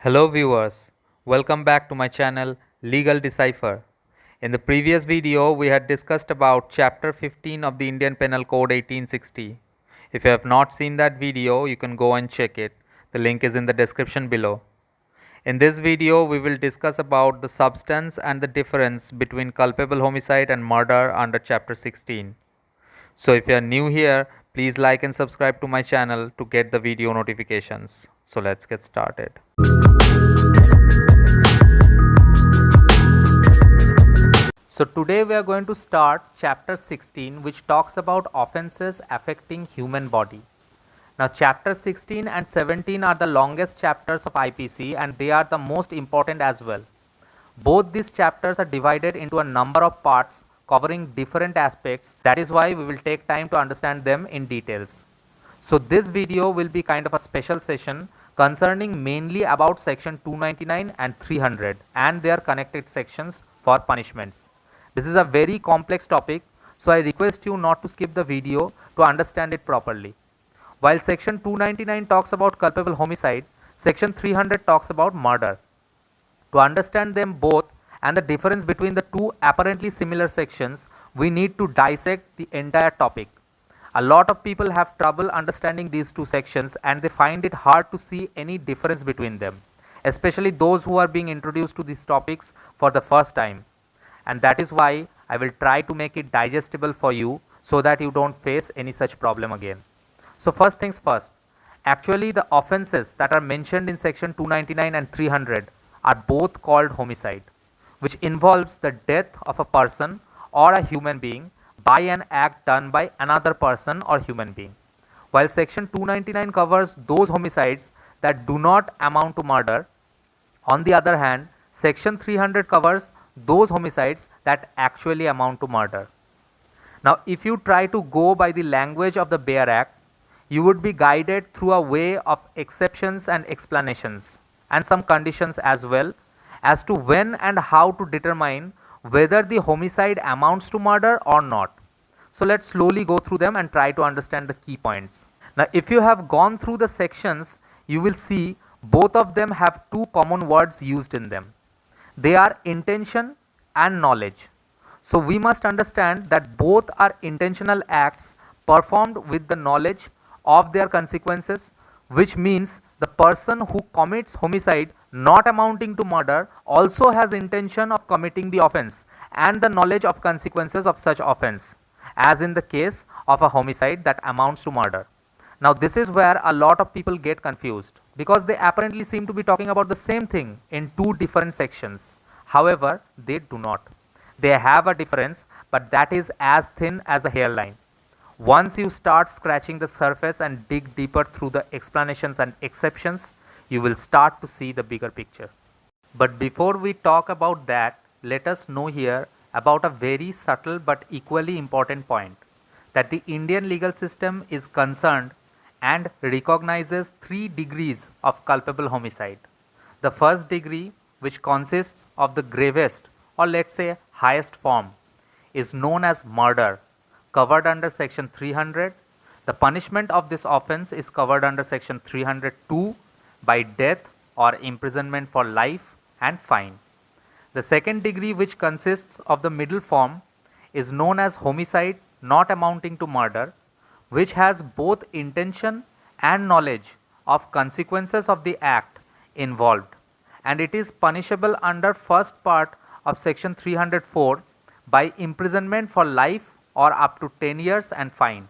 Hello viewers, welcome back to my channel Legal Decipher. In the previous video, we had discussed about chapter 15 of the Indian Penal Code 1860. If you have not seen that video, you can go and check it. The link is in the description below. In this video, we will discuss about the substance and the difference between culpable homicide and murder under chapter 16. So if you are new here, please like and subscribe to my channel to get the video notifications. So let's get started. So today we are going to start chapter 16, which talks about offenses affecting human body. Now chapter 16 and 17 are the longest chapters of IPC and they are the most important as well. Both these chapters are divided into a number of parts covering different aspects. That is why we will take time to understand them in details. So this video will be kind of a special session concerning mainly about section 299 and 300 and their connected sections for punishments. This is a very complex topic, so I request you not to skip the video to understand it properly. While section 299 talks about culpable homicide, section 300 talks about murder. To understand them both and the difference between the two apparently similar sections, we need to dissect the entire topic. A lot of people have trouble understanding these two sections and they find it hard to see any difference between them, especially those who are being introduced to these topics for the first time. And that is why I will try to make it digestible for you so that you don't face any such problem again. So first things first, actually the offenses that are mentioned in section 299 and 300 are both called homicide, which involves the death of a person or a human being by an act done by another person or human being. While section 299 covers those homicides that do not amount to murder, on the other hand, section 300 covers those homicides that actually amount to murder. Now, if you try to go by the language of the Bare Act, you would be guided through a way of exceptions and explanations and some conditions as well as to when and how to determine whether the homicide amounts to murder or not. So let's slowly go through them and try to understand the key points. Now, if you have gone through the sections, you will see both of them have two common words used in them. They are intention and knowledge. So we must understand that both are intentional acts performed with the knowledge of their consequences, which means the person who commits homicide not amounting to murder also has intention of committing the offense and the knowledge of consequences of such offense, as in the case of a homicide that amounts to murder. Now this is where a lot of people get confused because they apparently seem to be talking about the same thing in two different sections. However, they do not. They have a difference, but that is as thin as a hairline. Once you start scratching the surface and dig deeper through the explanations and exceptions, you will start to see the bigger picture. But before we talk about that, let us know here about a very subtle but equally important point, that the Indian legal system is concerned and recognizes 3 degrees of culpable homicide. The first degree, which consists of the gravest or let's say highest form, is known as murder, covered under section 300. The punishment of this offense is covered under section 302 by death or imprisonment for life and fine. The second degree, which consists of the middle form, is known as homicide not amounting to murder, which has both intention and knowledge of consequences of the act involved, and it is punishable under first part of section 304 by imprisonment for life or up to 10 years and fine.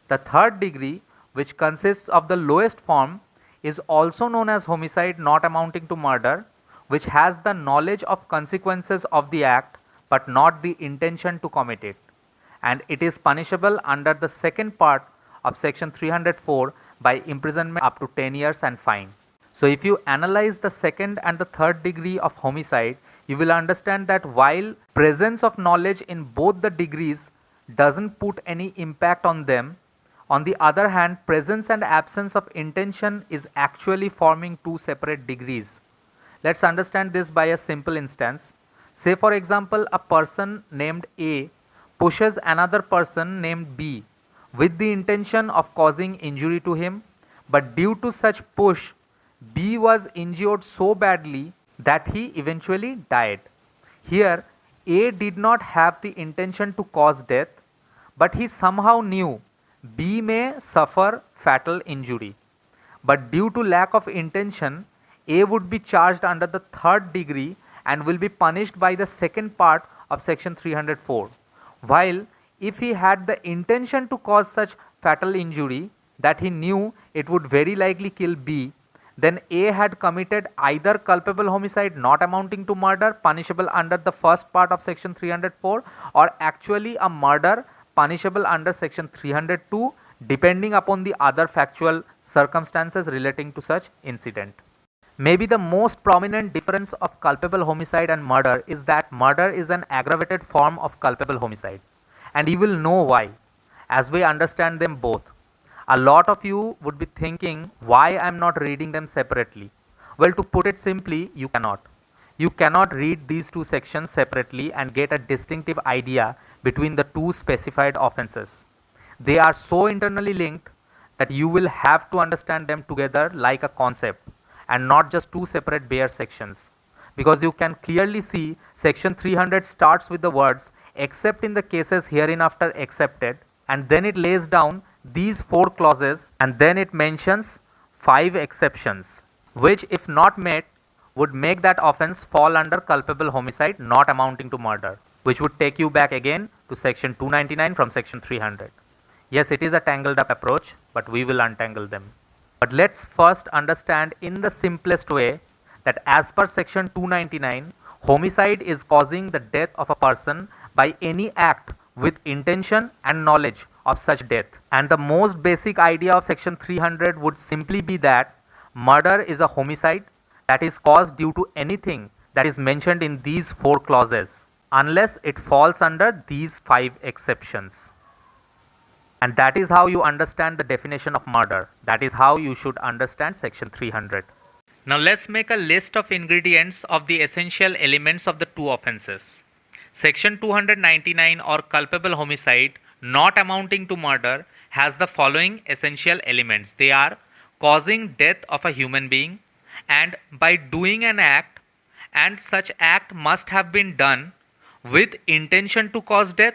The third degree, which consists of the lowest form, is also known as homicide not amounting to murder, which has the knowledge of consequences of the act but not the intention to commit it, and it is punishable under the second part of section 304 by imprisonment up to 10 years and fine. So if you analyze the second and the third degree of homicide, you will understand that while presence of knowledge in both the degrees doesn't put any impact on them, on the other hand, presence and absence of intention is actually forming two separate degrees. Let's understand this by a simple instance. Say for example, a person named A pushes another person named B with the intention of causing injury to him, but due to such push, B was injured so badly that he eventually died. Here, A did not have the intention to cause death, but he somehow knew B may suffer fatal injury. But due to lack of intention, A would be charged under the third degree and will be punished by the second part of section 304. While if he had the intention to cause such fatal injury that he knew it would very likely kill B, then A had committed either culpable homicide not amounting to murder, punishable under the first part of section 304, or actually a murder punishable under section 302, depending upon the other factual circumstances relating to such incident. Maybe the most prominent difference of culpable homicide and murder is that murder is an aggravated form of culpable homicide. And you will know why as we understand them both. A lot of you would be thinking why I am not reading them separately. Well, to put it simply, you cannot. You cannot read these two sections separately and get a distinctive idea between the two specified offenses. They are so internally linked that you will have to understand them together like a concept and not just two separate bare sections. Because you can clearly see section 300 starts with the words except in the cases hereinafter excepted, and then it lays down these 4 clauses, and then it mentions 5 exceptions, which if not met would make that offense fall under culpable homicide not amounting to murder, which would take you back again to section 299 from section 300. Yes, it is a tangled up approach, but we will untangle them. But let's first understand in the simplest way that as per section 299, homicide is causing the death of a person by any act with intention and knowledge of such death. And the most basic idea of section 300 would simply be that murder is a homicide that is caused due to anything that is mentioned in these 4 clauses, unless it falls under these 5 exceptions. And that is how you understand the definition of murder. That is how you should understand section 300. Now let's make a list of ingredients of the essential elements of the two offenses. Section 299 or culpable homicide not amounting to murder has the following essential elements. They are causing death of a human being, and by doing an act, and such act must have been done with intention to cause death,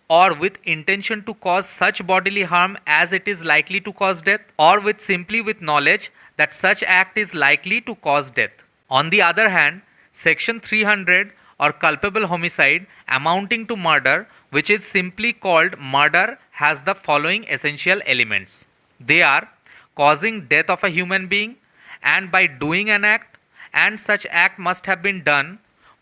or with intention to cause such bodily harm as it is likely to cause death, or with simply with knowledge that such act is likely to cause death. On the other hand, section 300 or culpable homicide amounting to murder, which is simply called murder, has the following essential elements. They are causing death of a human being, and by doing an act, and such act must have been done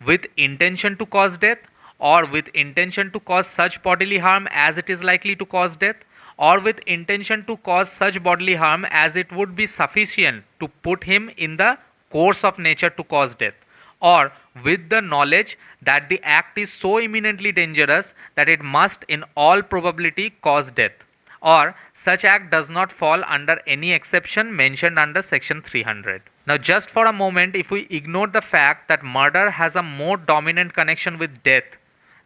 with intention to cause death, or with intention to cause such bodily harm as it is likely to cause death, or with intention to cause such bodily harm as it would be sufficient to put him in the course of nature to cause death, or with the knowledge that the act is so imminently dangerous that it must in all probability cause death, or such act does not fall under any exception mentioned under section 300. Now just for a moment, if we ignore the fact that murder has a more dominant connection with death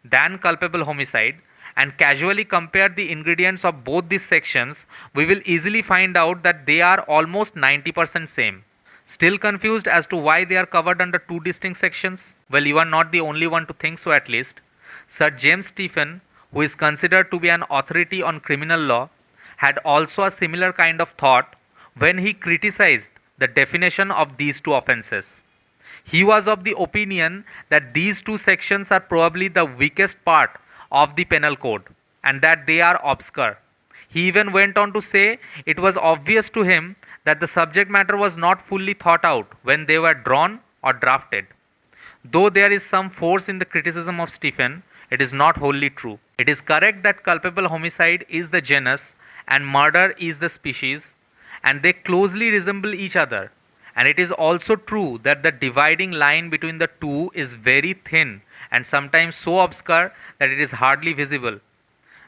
than culpable homicide and casually compare the ingredients of both these sections, we will easily find out that they are almost 90% same. Still confused as to why they are covered under two distinct sections? Well, you are not the only one to think so at least. Sir James Stephen, who is considered to be an authority on criminal law, had also a similar kind of thought when he criticized the definition of these two offenses. He was of the opinion that these two sections are probably the weakest part of the penal code and that they are obscure. He even went on to say it was obvious to him that the subject matter was not fully thought out when they were drawn or drafted. Though there is some force in the criticism of Stephen, it is not wholly true. It is correct that culpable homicide is the genus and murder is the species, and they closely resemble each other. And it is also true that the dividing line between the two is very thin and sometimes so obscure that it is hardly visible.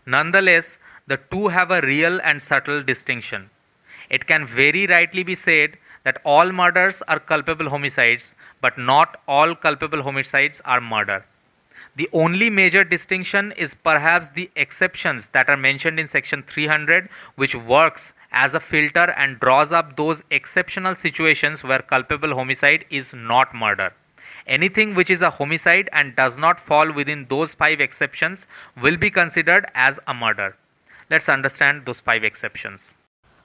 Nonetheless, the two have a real and subtle distinction. It can very rightly be said that all murders are culpable homicides, but not all culpable homicides are murder. The only major distinction is perhaps the exceptions that are mentioned in section 300, which works as a filter and draws up those exceptional situations where culpable homicide is not murder. Anything which is a homicide and does not fall within those 5 exceptions will be considered as a murder. Let's understand those 5 exceptions.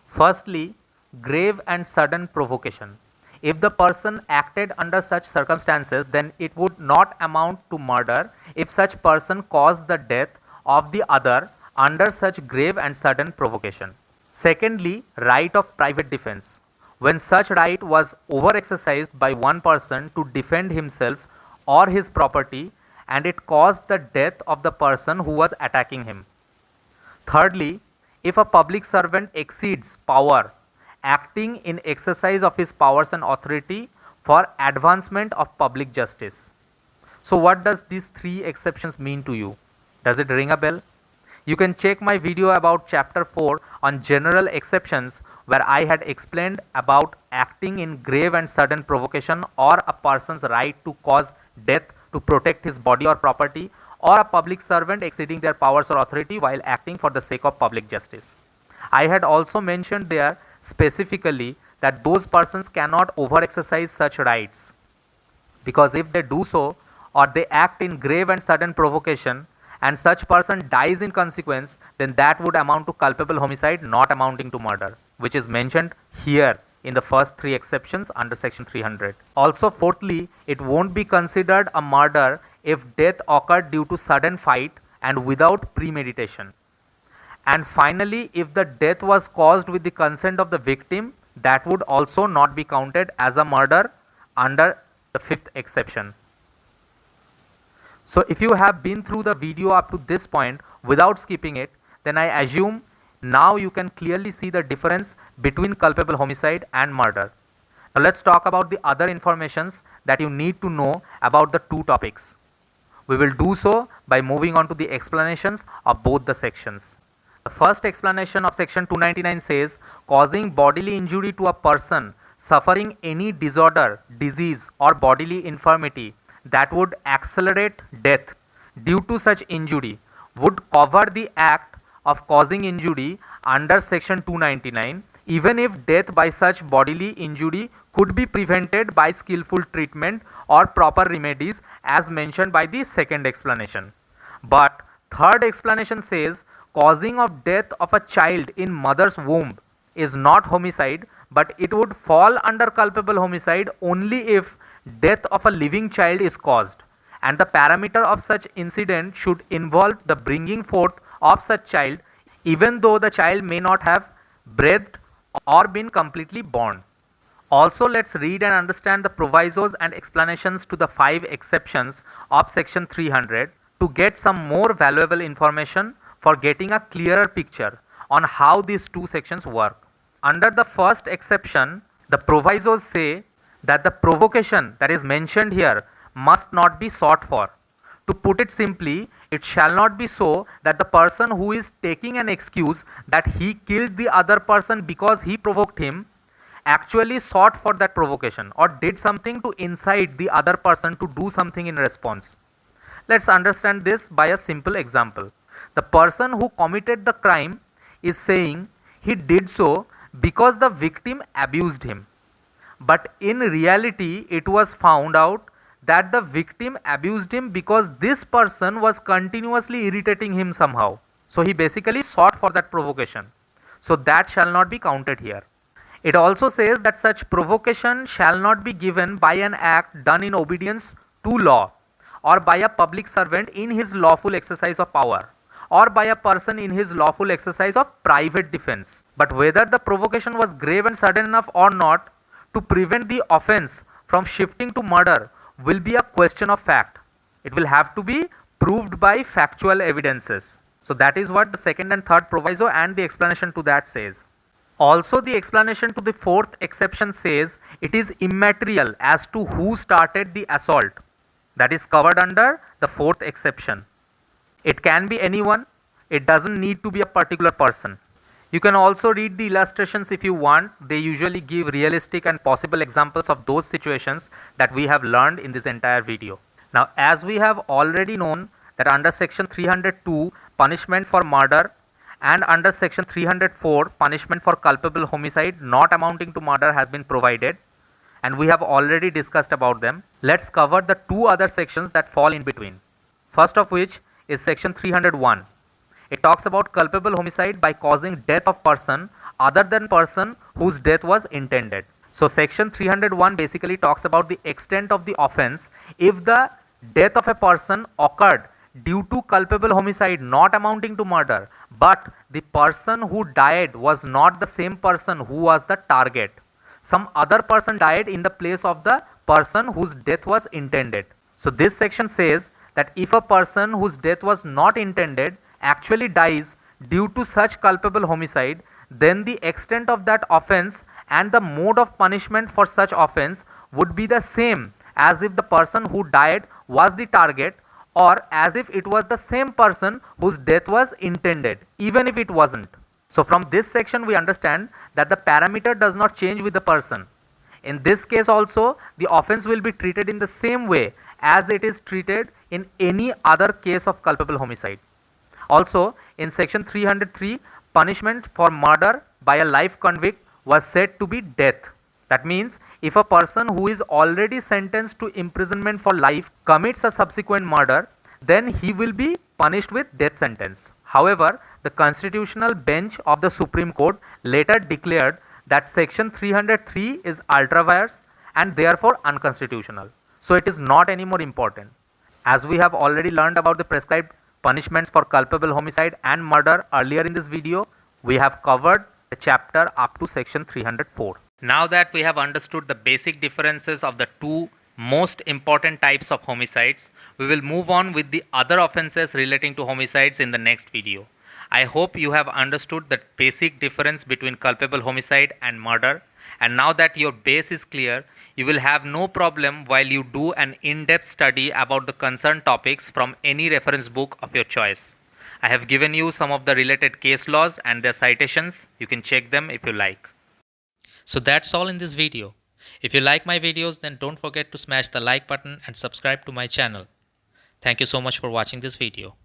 Firstly, grave and sudden provocation. If the person acted under such circumstances, then it would not amount to murder if such person caused the death of the other under such grave and sudden provocation. Secondly, right of private defense. When such right was over-exercised by one person to defend himself or his property and it caused the death of the person who was attacking him. Thirdly, if a public servant exceeds power, acting in exercise of his powers and authority for advancement of public justice. So what does these 3 exceptions mean to you? Does it ring a bell? You can check my video about chapter 4 on general exceptions where I had explained about acting in grave and sudden provocation or a person's right to cause death to protect his body or property, or a public servant exceeding their powers or authority while acting for the sake of public justice. I had also mentioned there specifically that those persons cannot over-exercise such rights, because if they do so or they act in grave and sudden provocation and such person dies in consequence, then that would amount to culpable homicide not amounting to murder, which is mentioned here in the first 3 exceptions under section 300. Also, fourthly, it won't be considered a murder if death occurred due to sudden fight and without premeditation. And finally, if the death was caused with the consent of the victim, that would also not be counted as a murder under the 5th exception. So if you have been through the video up to this point without skipping it, then I assume now you can clearly see the difference between culpable homicide and murder. Now let's talk about the other informations that you need to know about the 2 topics. We will do so by moving on to the explanations of both the sections. The first explanation of section 299 says, causing bodily injury to a person suffering any disorder, disease or bodily infirmity that would accelerate death due to such injury would cover the act of causing injury under section 299, even if death by such bodily injury could be prevented by skillful treatment or proper remedies as mentioned by the second explanation. But third explanation says causing of death of a child in mother's womb is not homicide, but it would fall under culpable homicide only if death of a living child is caused, and the parameter of such incident should involve the bringing forth of such child even though the child may not have breathed or been completely born. Also, let's read and understand the provisos and explanations to the 5 exceptions of section 300 to get some more valuable information for getting a clearer picture on how these 2 sections work. Under the first exception, the provisos say that the provocation that is mentioned here must not be sought for. To put it simply, it shall not be so that the person who is taking an excuse that he killed the other person because he provoked him actually sought for that provocation or did something to incite the other person to do something in response. Let's understand this by a simple example. The person who committed the crime is saying he did so because the victim abused him. But in reality, it was found out that the victim abused him because this person was continuously irritating him somehow. So he basically sought for that provocation. So that shall not be counted here. It also says that such provocation shall not be given by an act done in obedience to law, or by a public servant in his lawful exercise of power, or by a person in his lawful exercise of private defense. But whether the provocation was grave and sudden enough or not to prevent the offense from shifting to murder will be a question of fact. It will have to be proved by factual evidences. So that is what the second and third proviso and the explanation to that says. Also, the explanation to the 4th exception says it is immaterial as to who started the assault. That is covered under the 4th exception. It can be anyone. It doesn't need to be a particular person. You can also read the illustrations if you want. They usually give realistic and possible examples of those situations that we have learned in this entire video. Now, as we have already known that under section 302, punishment for murder And under section 304, punishment for culpable homicide not amounting to murder has been provided, and we have already discussed about them. Let's cover the two other sections that fall in between. First of which is section 301. It talks about culpable homicide by causing death of person other than person whose death was intended. So section 301 basically talks about the extent of the offense if the death of a person occurred due to culpable homicide not amounting to murder, but the person who died was not the same person who was the target. Some other person died in the place of the person whose death was intended. So this section says that if a person whose death was not intended actually dies due to such culpable homicide, then the extent of that offense and the mode of punishment for such offense would be the same as if the person who died was the target, or as if it was the same person whose death was intended, even if it wasn't. So from this section we understand that the parameter does not change with the person. In this case also, the offense will be treated in the same way as it is treated in any other case of culpable homicide. Also, in section 303, punishment for murder by a life convict was said to be death. That means if a person who is already sentenced to imprisonment for life commits a subsequent murder, then he will be punished with death sentence. However, the constitutional bench of the Supreme Court later declared that section 303 is ultra vires and therefore unconstitutional. So it is not anymore important. As we have already learned about the prescribed punishments for culpable homicide and murder earlier in this video, we have covered the chapter up to section 304. Now that we have understood the basic differences of the two most important types of homicides, we will move on with the other offenses relating to homicides in the next video. I hope you have understood the basic difference between culpable homicide and murder, and now that your base is clear, you will have no problem while you do an in-depth study about the concerned topics from any reference book of your choice. I have given you some of the related case laws and their citations. You can check them if you like. So that's all in this video. If you like my videos, then don't forget to smash the like button and subscribe to my channel. Thank you so much for watching this video.